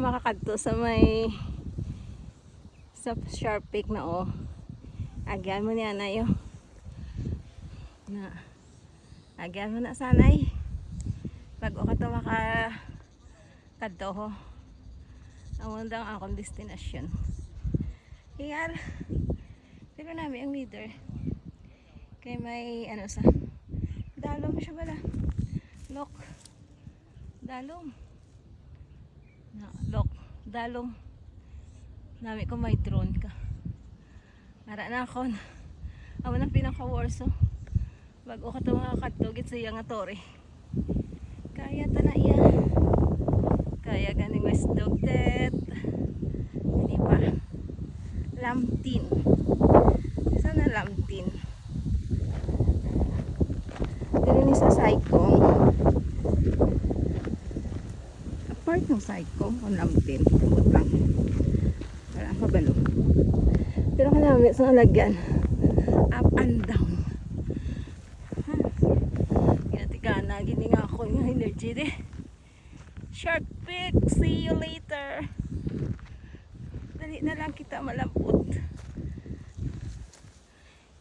Makakadto sa may sa Sharp Peak na agyan mo niya na agyan mo na sanay pag o kato makakadto ho ang undang akong destinasyon hiyar pero namin ang leader kay may ano sa dalom siya pala look dalom dalong nami ko may drone ka mara na ako amo na pinaka-warso bago ka ito makakatugit sa iyang atore kaya tana iya kaya ganing West Dogtet hindi pa Lamtin sana Lamtin pero ni sa Saikong part ng Saikong o Lamtin butang wala mabalo pero kanami sa alagyan up and down kaya tika gini nga ako yung energy de Sharp Peak, see you later dali na lang kita malapot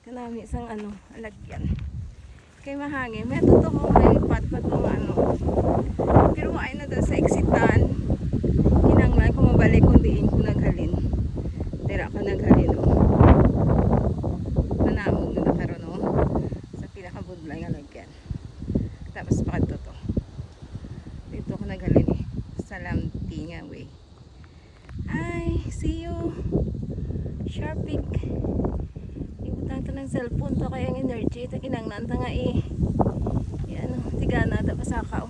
kanami isang alagyan kay mahangin may totoo may pat-pat pero maay na doon sa exitan kinanglan ko mabalik kung diin ko naghalin tira ko naghalin nanamog na nakaroon sa pinakabudlay nga lagyan tapos pakadto to dito ko naghalin sa Lamti nga way ay see you Sharp Peak ibutang to ng cellphone to kaya ang energy ito kinanglan ta nga yan tigana tapos sakaw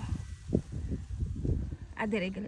adere gali